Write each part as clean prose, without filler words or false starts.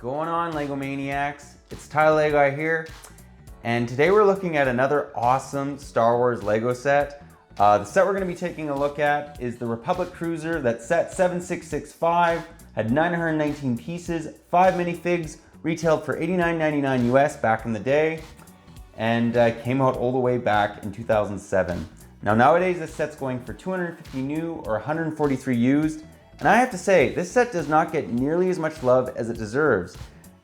going on, LEGO Maniacs? It's Tyler Lego Guy here, and today we're looking at another awesome Star Wars Lego set. The set we're going to be taking a look at is the Republic Cruiser. That's set 7665, had 919 pieces, 5 minifigs, retailed for $89.99 US back in the day, and came out all the way back in 2007. Now nowadays this set's going for 250 new or 143 used. And I have to say, this set does not get nearly as much love as it deserves.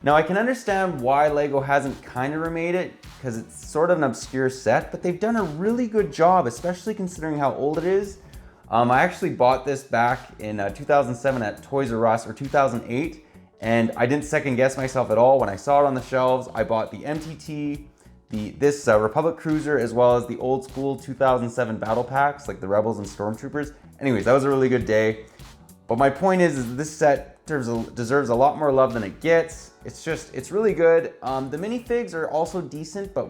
Now I can understand why LEGO hasn't kind of remade it, because it's sort of an obscure set, but they've done a really good job, especially considering how old it is. I actually bought this back in 2007 at Toys R Us, or 2008, and I didn't second guess myself at all. When I saw it on the shelves, I bought the MTT, this Republic Cruiser, as well as the old school 2007 battle packs, like the Rebels and Stormtroopers. Anyways, that was a really good day. But my point is this set deserves a lot more love than it gets. It's really good. The minifigs are also decent, but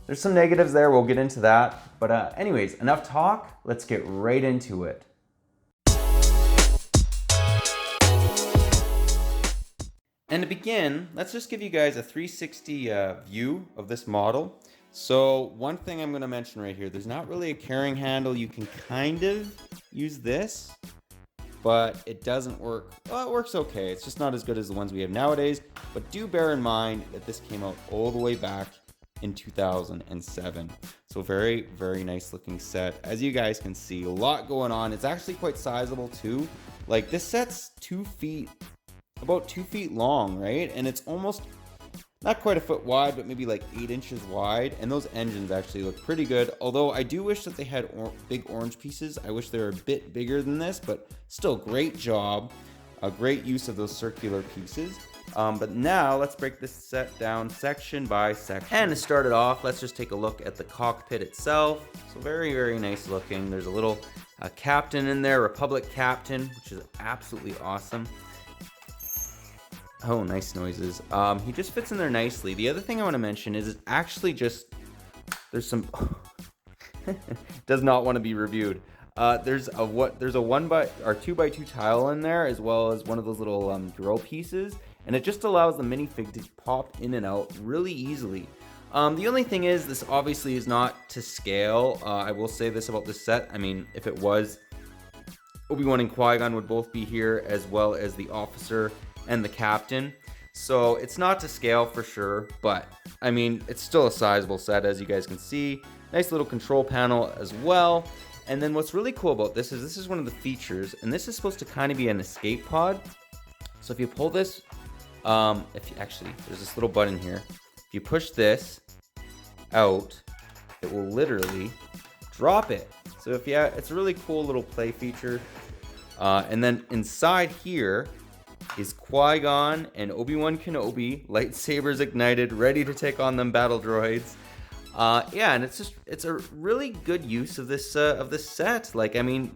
there's some negatives there. We'll get into that. But anyways, enough talk. Let's get right into it. And to begin, let's just give you guys a 360 view of this model. So one thing I'm going to mention right here, there's not really a carrying handle. You can kind of use this, but it doesn't work. Well, it works okay. It's just not as good as the ones we have nowadays. But do bear in mind that this came out all the way back in 2007. So very, very nice looking set. As you guys can see, a lot going on. It's actually quite sizable too. Like this set's about 2 feet long, right? And it's almost not quite a foot wide, but maybe like 8 inches wide. And those engines actually look pretty good. Although I do wish that they had big orange pieces. I wish they were a bit bigger than this, but still great job. A great use of those circular pieces. But now let's break this set down section by section. And to start it off, let's just take a look at the cockpit itself. So very, very nice looking. There's a little captain in there, Republic captain, which is absolutely awesome. Oh, nice noises. He just fits in there nicely. The other thing I want to mention is it's actually just, there's some, does not want to be reviewed. There's a 2x2 tile in there, as well as one of those little drill pieces, and it just allows the minifig to pop in and out really easily. The only thing is, this obviously is not to scale. I will say this about this set. I mean, if it was, Obi-Wan and Qui-Gon would both be here, as well as the officer and the captain. So it's not to scale for sure, but I mean, it's still a sizable set, as you guys can see. Nice little control panel as well. And then what's really cool about this is one of the features, and this is supposed to kind of be an escape pod. So if you pull this, there's this little button here. If you push this out, it will literally drop it. So it's a really cool little play feature. And then inside here is Qui-Gon and Obi-Wan Kenobi, lightsabers ignited, ready to take on them battle droids. Yeah, and it's a really good use of this set. Like, I mean,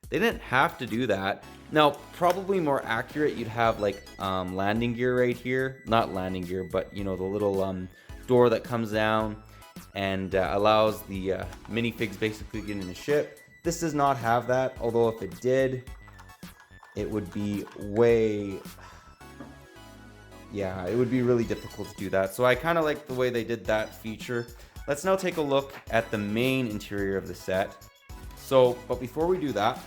they didn't have to do that. Now, probably more accurate, you'd have like landing gear right here. Not landing gear, but you know, the little door that comes down and allows the minifigs basically get in the ship. This does not have that, although if it did, it would be it would be really difficult to do that. So I kind of like the way they did that feature. Let's now take a look at the main interior of the set. But before we do that,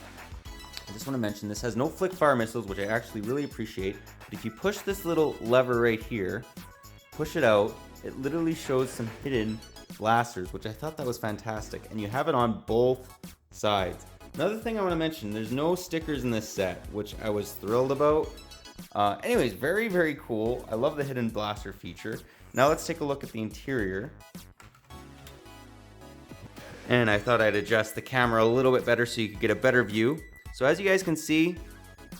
I just want to mention this has no flick fire missiles, which I actually really appreciate. But if you push this little lever right here, push it out, it literally shows some hidden blasters, which I thought that was fantastic. And you have it on both sides. Another thing I want to mention, there's no stickers in this set, which I was thrilled about. Anyways, very, very cool. I love the hidden blaster feature. Now let's take a look at the interior. And I thought I'd adjust the camera a little bit better so you could get a better view. So as you guys can see,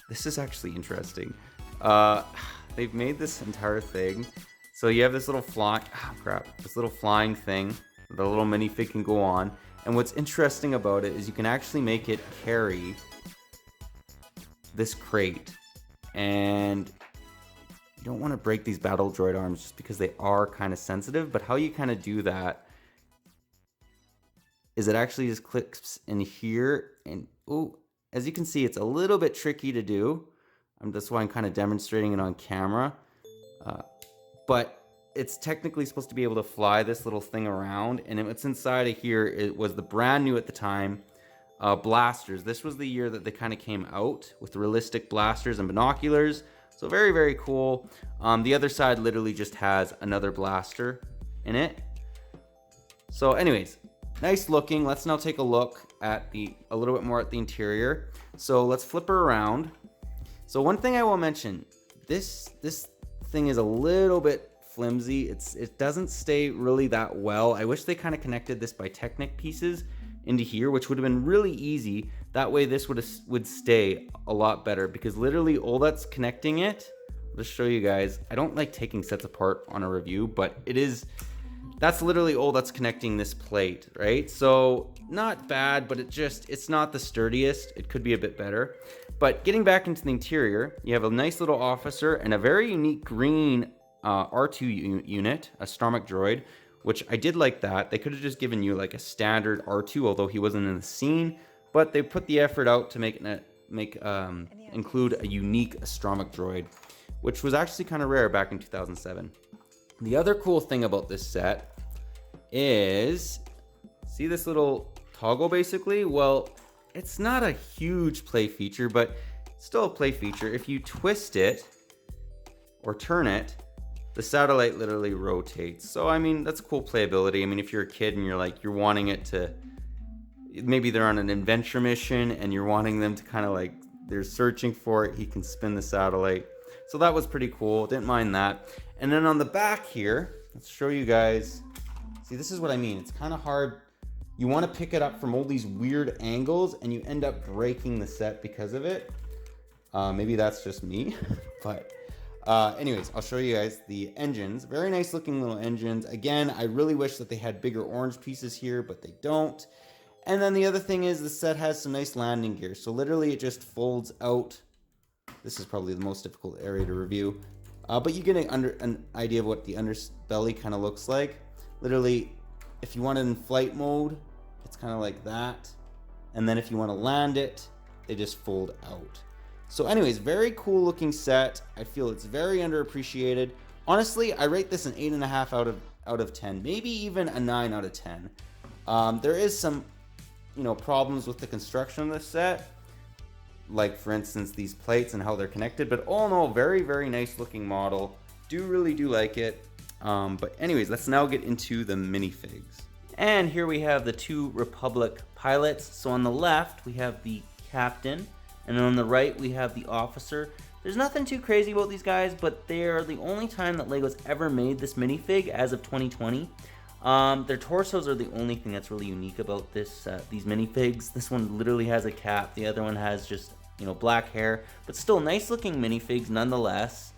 this is actually interesting. They've made this entire thing. So you have this little this little flying thing that the little minifig can go on. And what's interesting about it is you can actually make it carry this crate. And you don't want to break these battle droid arms just because they are kind of sensitive. But how you kind of do that is it actually just clicks in here. And as you can see, it's a little bit tricky to do. That's why I'm kind of demonstrating it on camera. But it's technically supposed to be able to fly this little thing around, and what's inside of here, it was the brand new at the time blasters. This was the year that they kind of came out with realistic blasters and binoculars, so very, very cool. The other side literally just has another blaster in it. So anyways, nice looking. Let's now take a look at a little bit more at the interior. So let's flip her around. So one thing I will mention, this thing is a little bit flimsy. It doesn't stay really that well. I wish they kind of connected this by Technic pieces into here, which would have been really easy. That way this would stay a lot better, because literally all that's connecting it, let's show you guys. I don't like taking sets apart on a review, but that's literally all that's connecting this plate, right? So not bad, but it's not the sturdiest. It could be a bit better. But getting back into the interior, you have a nice little officer and a very unique green R2 unit, a Astromech droid, which I did like that. They could have just given you like a standard R2, although he wasn't in the scene, but they put the effort out to include a unique Astromech droid, which was actually kind of rare back in 2007. The other cool thing about this set is, see this little toggle basically? Well, it's not a huge play feature, but still a play feature. If you twist it or turn it, the satellite literally rotates. So, I mean, that's cool playability. I mean, if you're a kid and you're wanting it to, maybe they're on an adventure mission and you're wanting them to kind of like, they're searching for it, he can spin the satellite. So that was pretty cool. Didn't mind that. And then on the back here, let's show you guys. See, this is what I mean. It's kind of hard. You want to pick it up from all these weird angles and you end up breaking the set because of it. Maybe that's just me, but anyways, I'll show you guys the engines. Very nice looking little engines. Again, I really wish that they had bigger orange pieces here, but they don't. And then the other thing is the set has some nice landing gear. So literally it just folds out. This is probably the most difficult area to review. But you get an idea of what the underbelly kind of looks like. Literally, if you want it in flight mode, it's kind of like that. And then if you want to land it, they just fold out. So anyways, very cool looking set. I feel it's very underappreciated. Honestly, I rate this an 8.5 out of 10, maybe even a 9 out of 10. There is some, problems with the construction of this set, like for instance these plates and how they're connected. But all in all, very, very nice looking model. Really do like it. But anyways, let's now get into the minifigs. And here we have the two Republic pilots. So on the left, we have the captain, and then on the right, we have the officer. There's nothing too crazy about these guys, but they're the only time that LEGO's ever made this minifig as of 2020. Their torsos are the only thing that's really unique about these minifigs. This one literally has a cap. The other one has just, black hair, but still nice looking minifigs nonetheless.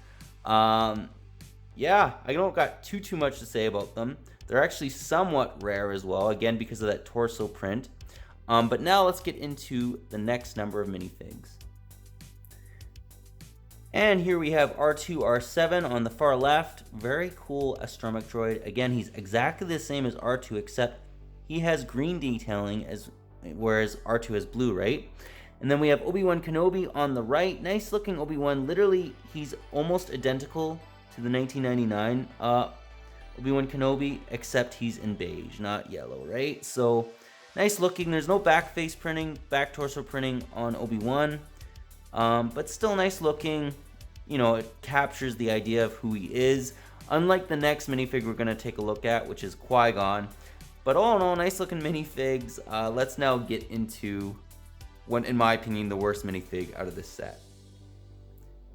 Yeah, I don't got too much to say about them. They're actually somewhat rare as well, again, because of that torso print. But now let's get into the next number of minifigs. And here we have R2, R7 on the far left. Very cool Astromech droid. Again, he's exactly the same as R2, except he has green detailing, whereas R2 has blue, right? And then we have Obi-Wan Kenobi on the right. Nice looking Obi-Wan. Literally, he's almost identical to the 1999 Obi-Wan Kenobi, except he's in beige, not yellow, right? So nice looking. There's no back face printing, back torso printing on Obi-Wan, but still nice looking. It captures the idea of who he is, unlike the next minifig we're going to take a look at, which is Qui-Gon. But all in all, nice looking minifigs. Let's now get into one, in my opinion, the worst minifig out of this set.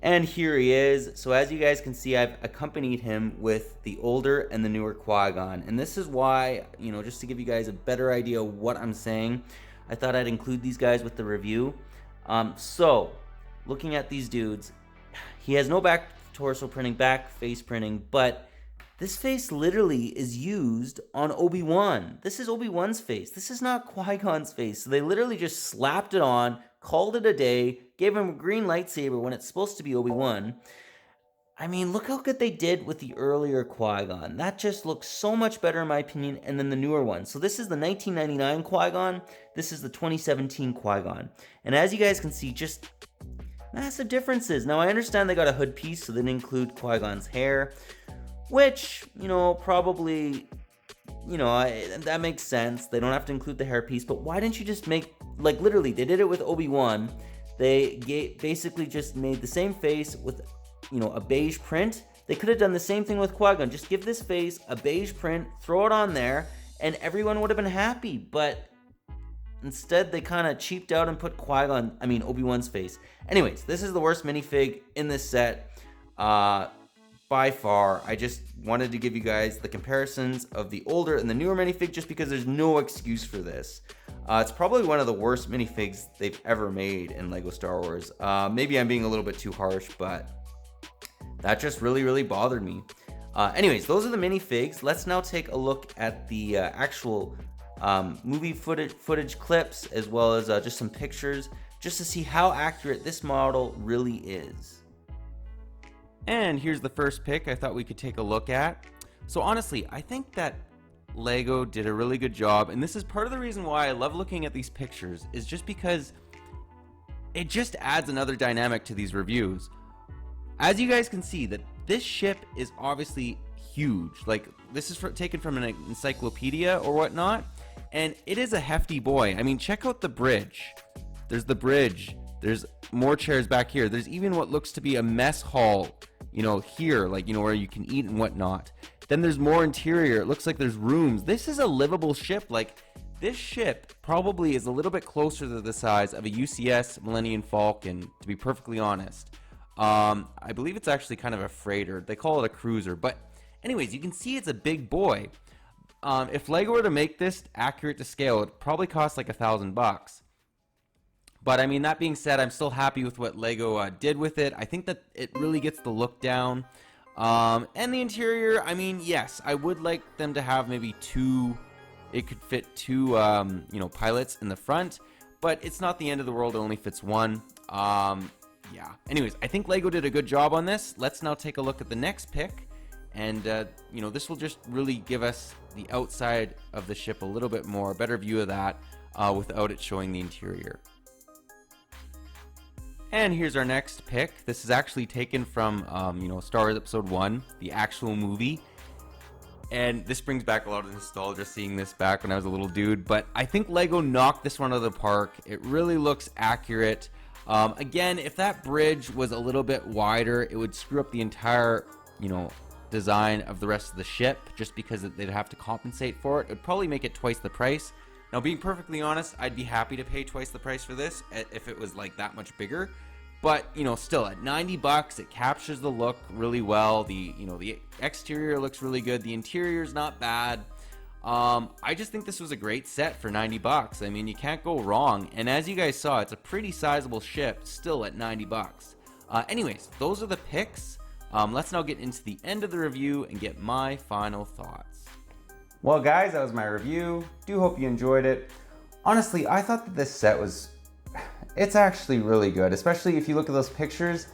And here he is. So as you guys can see, I've accompanied him with the older and the newer Qui-Gon. And this is why, just to give you guys a better idea of what I'm saying, I thought I'd include these guys with the review. So, looking at these dudes, he has no back torso printing, back face printing, but this face literally is used on Obi-Wan. This is Obi-Wan's face. This is not Qui-Gon's face. So they literally just slapped it on, called it a day, gave him a green lightsaber when it's supposed to be Obi-Wan. I mean, look how good they did with the earlier Qui-Gon. That just looks so much better in my opinion, and then the newer one. So this is the 1999 Qui-Gon. This is the 2017 Qui-Gon. And as you guys can see, just massive differences. Now, I understand they got a hood piece, so they didn't include Qui-Gon's hair, which, probably, that makes sense. They don't have to include the hair piece, but why didn't you just make, like, literally, they did it with Obi-Wan. They basically just made the same face with, a beige print. They could have done the same thing with Qui-Gon. Just give this face a beige print, throw it on there, and everyone would have been happy. But instead, they kind of cheaped out and put Obi-Wan's face. Anyways, this is the worst minifig in this set, by far. I just wanted to give you guys the comparisons of the older and the newer minifig, just because there's no excuse for this. It's probably one of the worst minifigs they've ever made in LEGO Star Wars. Maybe I'm being a little bit too harsh, but that just really, really bothered me. Anyways, those are the minifigs. Let's now take a look at the actual movie footage clips, as well as just some pictures, just to see how accurate this model really is. And here's the first pic I thought we could take a look at. So honestly, I think that LEGO did a really good job, and this is part of the reason why I love looking at these pictures, is just because it just adds another dynamic to these reviews. As you guys can see, that this ship is obviously huge. Like, this is taken from an encyclopedia or whatnot, and it is a hefty boy. I mean, check out the bridge. There's the bridge. There's more chairs back here. There's even what looks to be a mess hall, here, like, where you can eat and whatnot. Then there's more interior. It looks like there's rooms. This is a livable ship. Like, this ship probably is a little bit closer to the size of a UCS Millennium Falcon, to be perfectly honest. I believe it's actually kind of a freighter. They call it a cruiser. But anyways, you can see it's a big boy. If LEGO were to make this accurate to scale, it'd probably cost like $1,000. But I mean, that being said, I'm still happy with what LEGO did with it. I think that it really gets the look down. And the interior, I mean, yes, I would like them to have maybe it could fit two, pilots in the front, but it's not the end of the world. It only fits one. Yeah. Anyways, I think LEGO did a good job on this. Let's now take a look at the next pic. And, this will just really give us the outside of the ship a little bit more, a better view of that, without it showing the interior. And here's our next pic. This is actually taken from, Star Wars Episode 1, the actual movie. And this brings back a lot of nostalgia, seeing this back when I was a little dude. But I think LEGO knocked this one out of the park. It really looks accurate. Again, if that bridge was a little bit wider, it would screw up the entire, design of the rest of the ship, just because they'd have to compensate for it. It would probably make it twice the price. Now, being perfectly honest, I'd be happy to pay twice the price for this if it was like that much bigger. But, still at $90, it captures the look really well. The exterior looks really good. The interior's not bad. I just think this was a great set for $90. I mean, you can't go wrong. And as you guys saw, it's a pretty sizable ship still at $90. Anyways, those are the picks. Let's now get into the end of the review and get my final thoughts. Well, guys, that was my review. Do hope you enjoyed it. Honestly, I thought that this set it's actually really good, especially if you look at those pictures.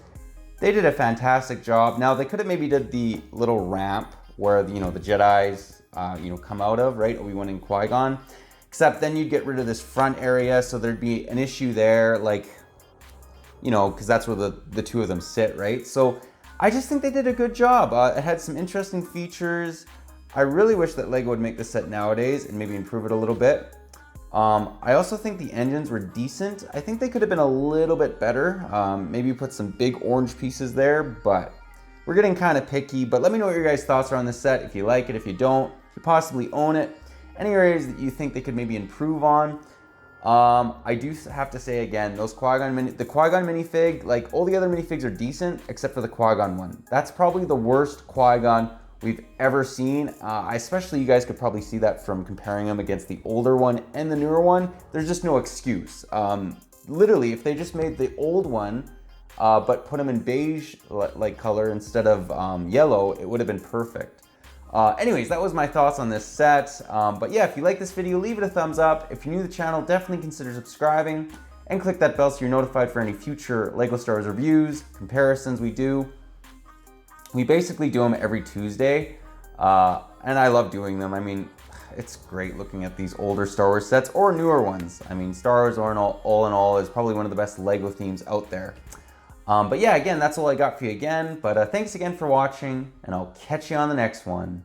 They did a fantastic job. Now, they could have maybe did the little ramp where, the Jedis, come out of, right? Obi-Wan and Qui-Gon. Except then you'd get rid of this front area, so there'd be an issue there, like, because that's where the two of them sit, right? So I just think they did a good job. It had some interesting features. I really wish that LEGO would make this set nowadays and maybe improve it a little bit. I also think the engines were decent. I think they could have been a little bit better. Maybe put some big orange pieces there, but we're getting kind of picky. But let me know what your guys' thoughts are on this set. If you like it, if you don't, if you possibly own it. Any areas that you think they could maybe improve on. I do have to say again, the Qui-Gon minifig, like all the other minifigs are decent except for the Qui-Gon one. That's probably the worst Qui-Gon we've ever seen. Especially, you guys could probably see that from comparing them against the older one and the newer one. There's just no excuse. Literally, if they just made the old one, but put them in beige like color instead of yellow, it would have been perfect. Anyways, that was my thoughts on this set. But yeah, if you like this video, leave it a thumbs up. If you're new to the channel, definitely consider subscribing and click that bell so you're notified for any future LEGO Star Wars reviews, comparisons we do. We basically do them every Tuesday, and I love doing them. I mean, it's great looking at these older Star Wars sets or newer ones. I mean, Star Wars all in all is probably one of the best LEGO themes out there. But yeah, again, that's all I got for you again. But thanks again for watching, and I'll catch you on the next one.